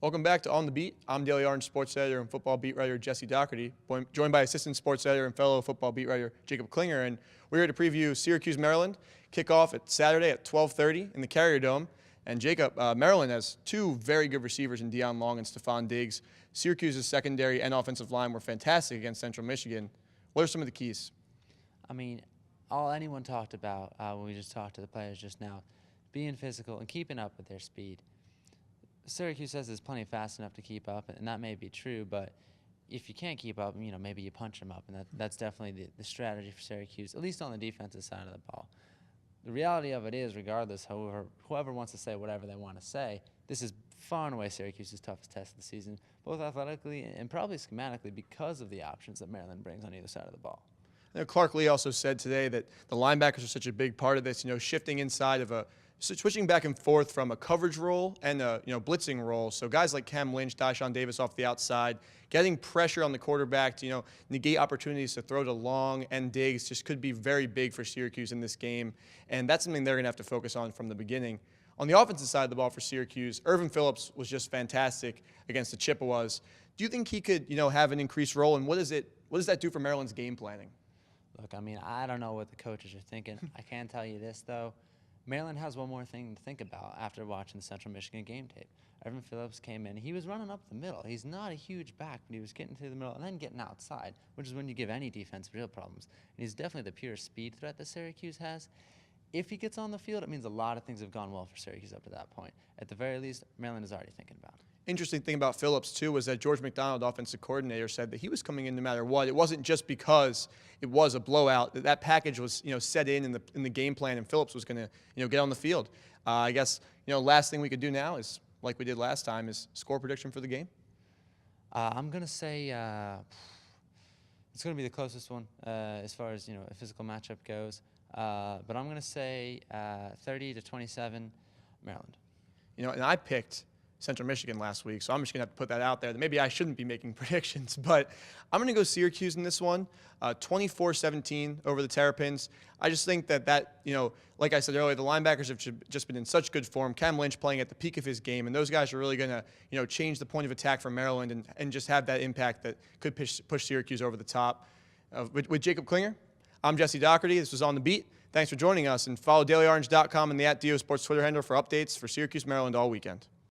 Welcome back to On the Beat. I'm Daily Orange sports editor and football beat writer Jesse Dougherty, joined by assistant sports editor and fellow football beat writer Jacob Klinger, and we're here to preview Syracuse, Maryland. Kickoff at Saturday at 12:30 in the Carrier Dome. And Jacob, Maryland has two very good receivers in Dion Long and Stephon Diggs. Syracuse's secondary and offensive line were fantastic against Central Michigan. What are some of the keys? I mean, all anyone talked about when we just talked to the players just now, being physical and keeping up with their speed. Syracuse says it's plenty fast enough to keep up, and that may be true, but if you can't keep up, maybe you punch them up, and that's definitely the strategy for Syracuse, at least on the defensive side of the ball. The reality of it is, regardless, whoever wants to say whatever they want to say, this is far and away Syracuse's toughest test of the season, both athletically and probably schematically, because of the options that Maryland brings on either side of the ball. Clark Lee also said today that the linebackers are such a big part of this, shifting inside of switching back and forth from a coverage role and a blitzing role. So guys like Cam Lynch, Dyshawn Davis off the outside, getting pressure on the quarterback to negate opportunities to throw to Long and Diggs just could be very big for Syracuse in this game, and that's something they're going to have to focus on from the beginning. On the offensive side of the ball for Syracuse, Irvin Phillips was just fantastic against the Chippewas. Do you think he could have an increased role, and what does that do for Maryland's game planning? Look, I mean, I don't know what the coaches are thinking. I can tell you this, though. Maryland has one more thing to think about after watching the Central Michigan game tape. Irvin Phillips came in. He was running up the middle. He's not a huge back, but he was getting through the middle and then getting outside, which is when you give any defense real problems. And he's definitely the pure speed threat that Syracuse has. If he gets on the field, it means a lot of things have gone well for Syracuse up to that point. At the very least, Maryland is already thinking about it. Interesting thing about Phillips, too, was that George McDonald, offensive coordinator, said that he was coming in no matter what. It wasn't just because it was a blowout. That package was, set in the game plan, and Phillips was going to, get on the field. I guess, last thing we could do now is, like we did last time, is score prediction for the game. I'm going to say it's going to be the closest one as far as, a physical matchup goes. But I'm going to say 30-27, Maryland. And I picked Central Michigan last week, so I'm just going to have to put that out there. Maybe I shouldn't be making predictions, but I'm going to go Syracuse in this one, 24-17 over the Terrapins. I just think that like I said earlier, the linebackers have just been in such good form. Cam Lynch playing at the peak of his game, and those guys are really going to change the point of attack for Maryland and just have that impact that could push Syracuse over the top. With Jacob Klinger, I'm Jesse Dougherty. This was On the Beat. Thanks for joining us, and follow DailyOrange.com and the @DO Sports Twitter handle for updates for Syracuse, Maryland all weekend.